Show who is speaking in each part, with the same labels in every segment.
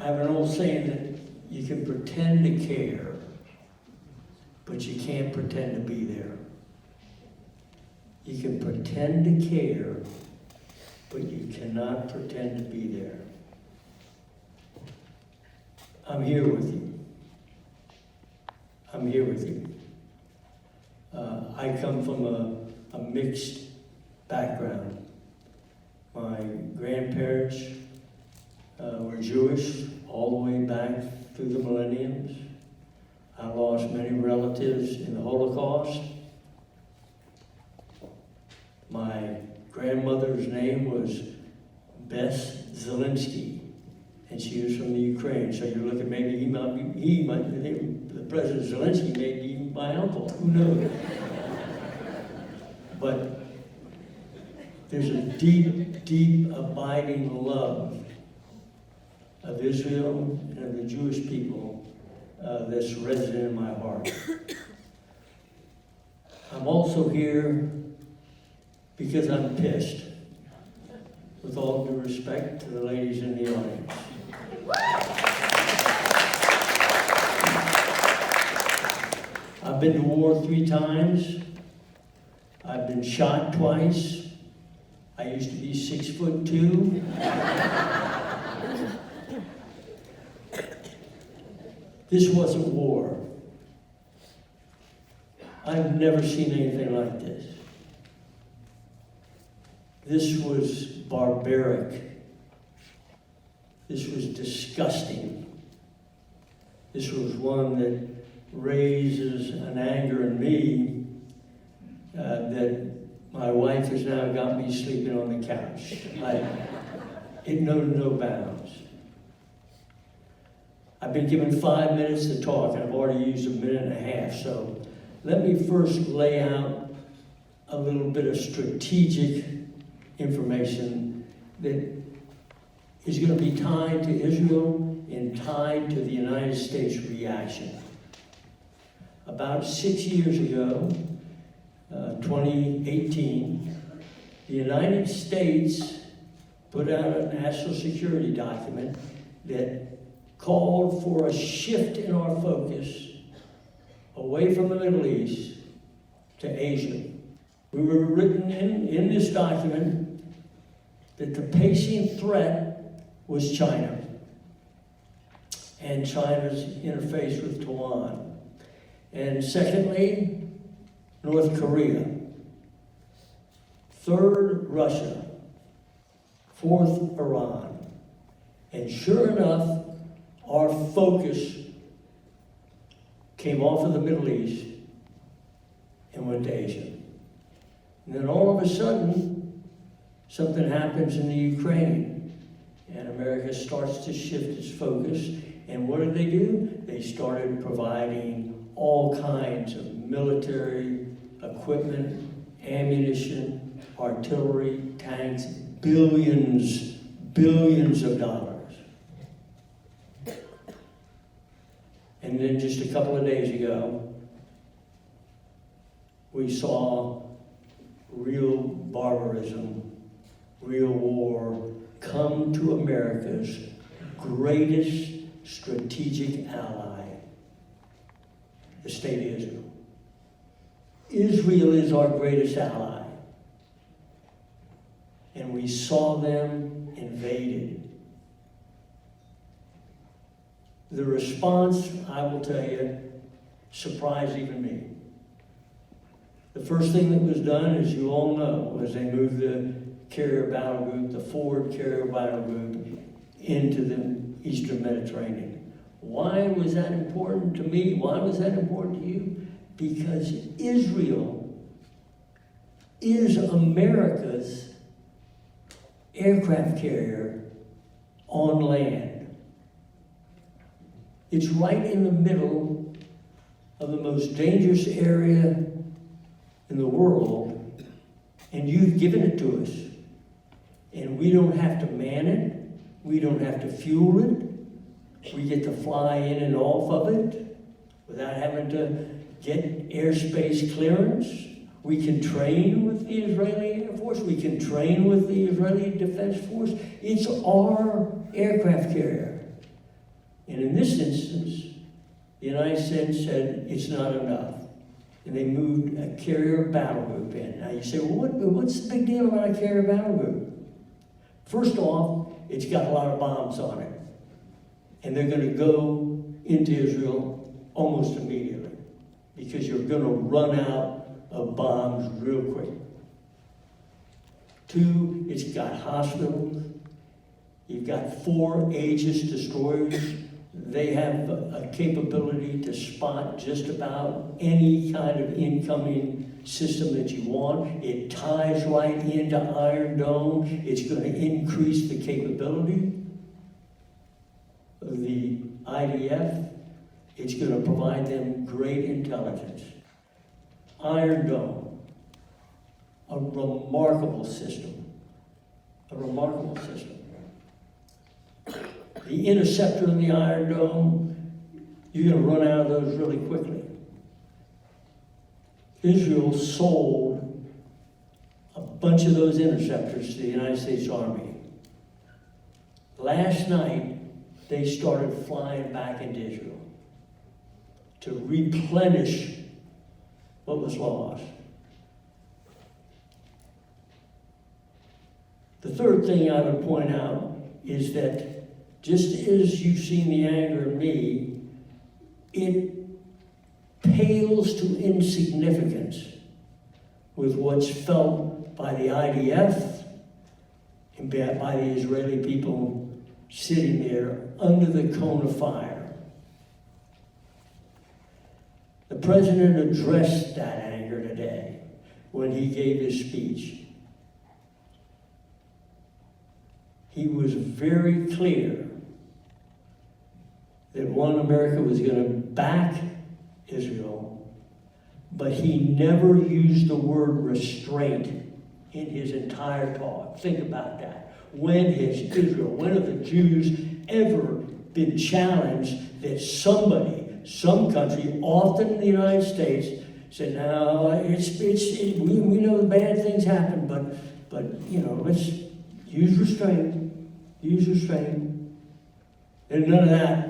Speaker 1: I have an old saying that you can pretend to care, but you can't pretend to be there. You can pretend to care, but you cannot pretend to be there. I'm here with you. I'm here with you. I come from a mixed background. My grandparents were Jewish all the way back through the millenniums. I lost many relatives in the Holocaust. My grandmother's name was Bess Zelensky, and she was from the Ukraine. So you look at maybe the President Zelensky may be my uncle. Who knows? But there's a deep, deep, abiding love of Israel and of the Jewish people that's resident in my heart. I'm also here because I'm pissed, with all due respect to the ladies in the audience. I've been to war 3 times. I've been shot twice. I used to be 6'2". This wasn't war. I've never seen anything like this. This was barbaric. This was disgusting. This was one that raises an anger in me that my wife has now got me sleeping on the couch. It knows no bounds. I've been given 5 minutes to talk, and I've already used 1.5 minutes. So let me first lay out a little bit of strategic information that is going to be tied to Israel and tied to the United States reaction. About 6 years ago, 2018, the United States put out a national security document that called for a shift in our focus away from the Middle East to Asia. We were written in this document that the pacing threat was China and China's interface with Taiwan. And secondly, North Korea. Third, Russia. Fourth, Iran. And sure enough, our focus came off of the Middle East and went to Asia. And then all of a sudden, something happens in the Ukraine, and America starts to shift its focus. And what did they do? They started providing all kinds of military equipment, ammunition, artillery, tanks, billions of dollars. And then just a couple of days ago, we saw real barbarism, real war come to America's greatest strategic ally, the state of Israel. Israel is our greatest ally. And we saw them invaded. The response, I will tell you, surprised even me. The first thing that was done, as you all know, was they moved the carrier battle group, the forward carrier battle group, into the Eastern Mediterranean. Why was that important to me? Why was that important to you? Because Israel is America's aircraft carrier on land. It's right in the middle of the most dangerous area in the world, and you've given it to us. And we don't have to man it. We don't have to fuel it. We get to fly in and off of it without having to get airspace clearance. We can train with the Israeli Air Force. We can train with the Israeli Defense Force. It's our aircraft carrier. And in this instance, the United States said it's not enough. And they moved a carrier battle group in. Now you say, well, what's the big deal about a carrier battle group? First off, it's got a lot of bombs on it. And they're going to go into Israel almost immediately, because you're going to run out of bombs real quick. Two, it's got hospitals. You've got 4 Aegis destroyers. They have a capability to spot just about any kind of incoming system that you want. It ties right into Iron Dome. It's going to increase the capability of the IDF. It's going to provide them great intelligence. Iron Dome, a remarkable system. A remarkable system. The interceptor in the Iron Dome, you're going to run out of those really quickly. Israel sold a bunch of those interceptors to the United States Army. Last night, they started flying back into Israel to replenish what was lost. The third thing I would point out is that just as you've seen the anger in me, it pales to insignificance with what's felt by the IDF and by the Israeli people sitting there under the cone of fire. The president addressed that anger today when he gave his speech. He was very clear that one, America was going to back Israel, but he never used the word restraint in his entire talk. Think about that. When has Israel, when have the Jews ever been challenged that somebody, some country, often the United States, said, no, we know the bad things happen, but you know, let's use restraint, use restraint. And none of that.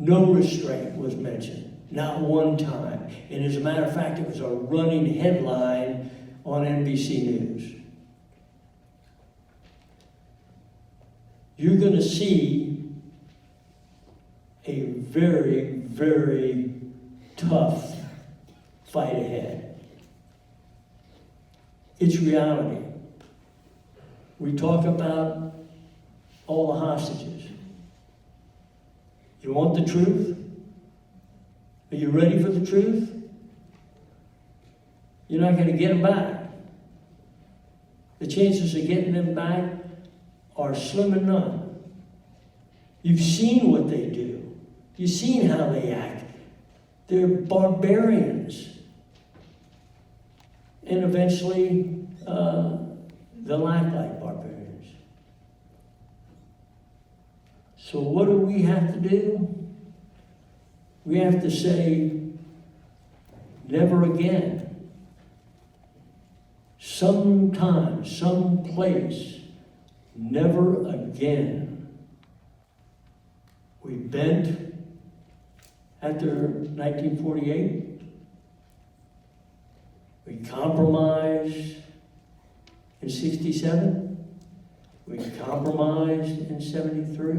Speaker 1: No restraint was mentioned, not one time. And as a matter of fact, it was a running headline on NBC News. You're going to see a very, very tough fight ahead. It's reality. We talk about all the hostages. You want the truth? Are you ready for the truth? You're not going to get them back. The chances of getting them back are slim and none. You've seen what they do. You've seen how they act. They're barbarians. And eventually, they'll act like barbarians. So what do we have to do? We have to say, never again. Sometime, someplace, never again. We bent after 1948. We compromised in 67. We compromised in 73.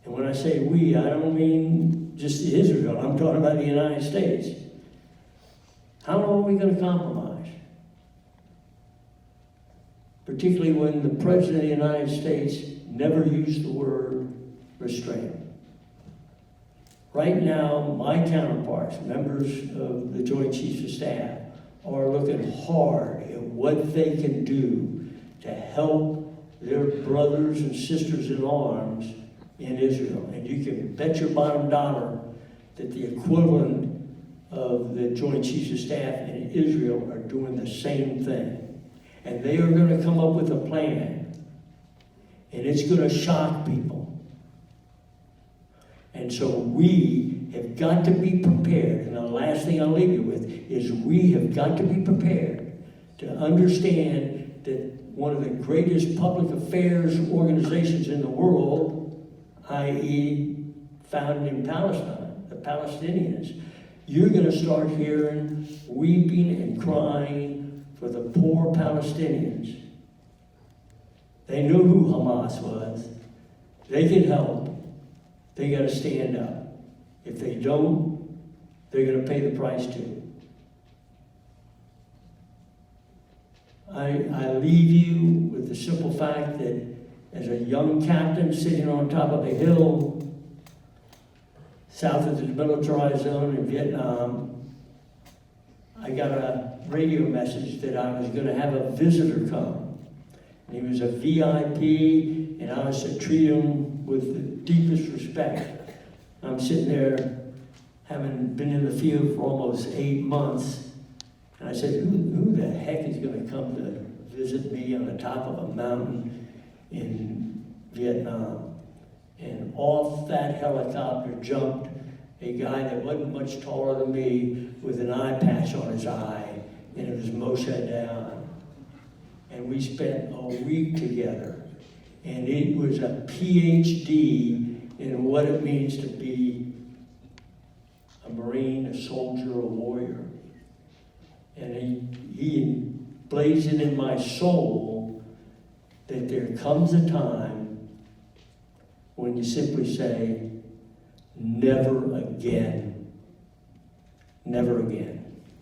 Speaker 1: And when I say we, I don't mean just Israel. I'm talking about the United States. How long are we going to compromise? Particularly when the President of the United States never used the word restraint. Right now, my counterparts, members of the Joint Chiefs of Staff, are looking hard at what they can do to help their brothers and sisters in arms in Israel. And you can bet your bottom dollar that the equivalent of the Joint Chiefs of Staff in Israel are doing the same thing. And they are going to come up with a plan. And it's going to shock people. And so we have got to be prepared. And the last thing I'll leave you with is we have got to be prepared to understand that one of the greatest public affairs organizations in the world i.e. found in Palestine, the Palestinians, you're going to start hearing weeping and crying for the poor Palestinians. They knew who Hamas was. They can help. They got to stand up. If they don't, they're going to pay the price too. I leave you with the simple fact that as a young captain sitting on top of a hill south of the demilitarized zone in Vietnam, I got a radio message that I was going to have a visitor come. And he was a VIP, and I was to treat him with the deepest respect. I'm sitting there, having been in the field for almost 8 months, and I said, who the heck is going to come to visit me on the top of a mountain in Vietnam? And off that helicopter jumped a guy that wasn't much taller than me with an eye patch on his eye, and it was Moshe down. And we spent a week together, and it was a PhD in what it means to be a Marine, a soldier, a warrior. And he blazoned in my soul that there comes a time when you simply say, never again. Never again.